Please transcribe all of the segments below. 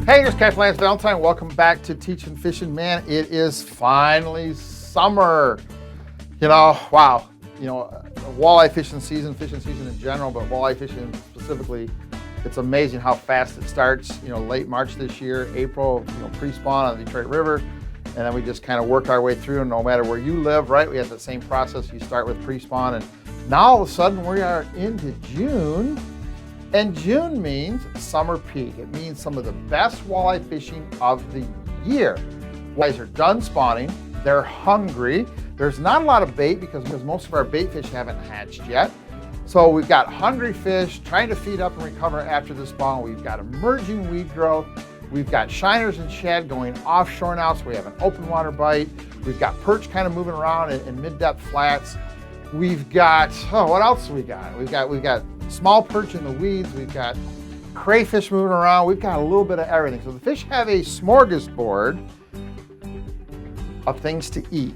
Hey, here's Captain Lance Valentine. Welcome back to Teachin, Fishin'. Man, it is finally summer. You know, wow. You know, walleye fishing season in general, but walleye fishing specifically, it's amazing how fast it starts. You know, late March this year, April, pre-spawn on the Detroit River. And then we just kind of work our way through, and no matter where you live, right? We have the same process. You start with pre-spawn, and now all of a sudden we are into June. And June means summer peak. It means some of the best walleye fishing of the year. Walleyes are done spawning, they're hungry. There's not a lot of bait because most of our bait fish haven't hatched yet. So we've got hungry fish trying to feed up and recover after the spawn. We've got emerging weed growth. We've got shiners and shad going offshore now, so we have an open water bite. We've got perch kind of moving around in mid-depth flats. We've got, what else we got? We've got small perch in the weeds. We've got crayfish moving around. We've got a little bit of everything. So the fish have a smorgasbord of things to eat,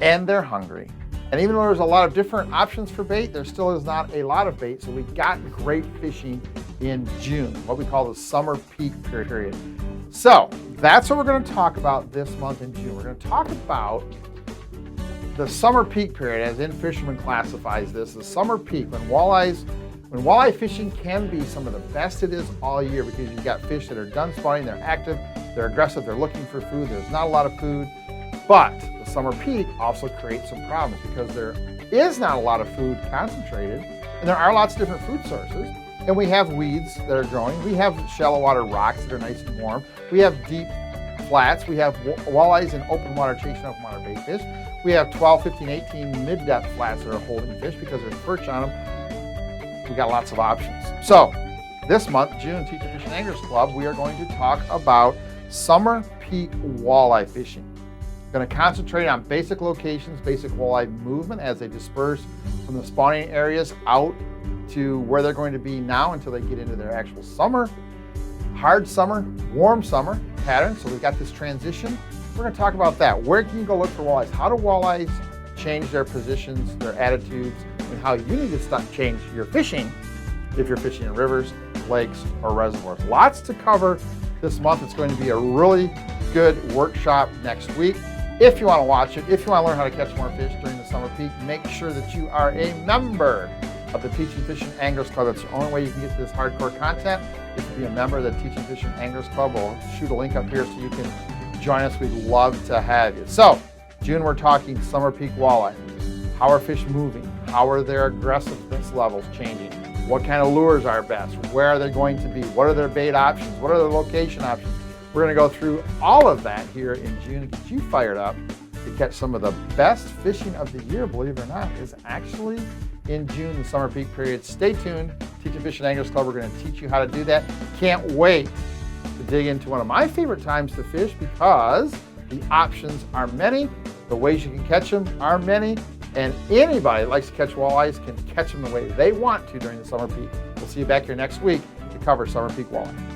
and they're hungry. And even though there's a lot of different options for bait, there still is not a lot of bait. So we got great fishing in June, what we call the summer peak period. So that's what we're going to talk about this month in June. We're going to talk about the summer peak period, as In-Fisherman classifies this, the summer peak, when walleye fishing can be some of the best it is all year, because you've got fish that are done spawning, they're active, they're aggressive, they're looking for food, there's not a lot of food. But the summer peak also creates some problems because there is not a lot of food concentrated, and there are lots of different food sources. And we have weeds that are growing. We have shallow water rocks that are nice and warm. We have deep flats. We have walleyes in open water chasing open water bait fish. We have 12, 15, 18 mid-depth flats that are holding fish because there's perch on them. We got lots of options. So this month, June, Teachin Fishin' Anglers Club, we are going to talk about summer peak walleye fishing. We're going to concentrate on basic locations, basic walleye movement as they disperse from the spawning areas out to where they're going to be now until they get into their actual summer, hard summer, warm summer pattern. So we've got this transition. We're going to talk about that. Where can you go look for walleyes? How do walleyes change their positions, their attitudes, and how you need to change your fishing if you're fishing in rivers, lakes, or reservoirs. Lots to cover this month. It's going to be a really good workshop next week. If you want to watch it, if you want to learn how to catch more fish during the summer peak, make sure that you are a member of the Teachin Fishin' Anglers Club. That's the only way you can get to this hardcore content, is to be a member of the Teachin Fishin' Anglers Club. We'll shoot a link up here so you can join us. We'd love to have you. So, June, we're talking summer peak walleye. How are fish moving? How are their aggressiveness levels changing? What kind of lures are best? Where are they going to be? What are their bait options? What are their location options? We're going to go through all of that here in June and get you fired up to catch some of the best fishing of the year, believe it or not, is actually in June, the summer peak period. Stay tuned. Teachin Fishin' Anglers Club, we're going to teach you how to do that. Can't wait to dig into one of my favorite times to fish because the options are many, the ways you can catch them are many, and anybody that likes to catch walleyes can catch them the way they want to during the summer peak. We'll see you back here next week to cover summer peak walleye.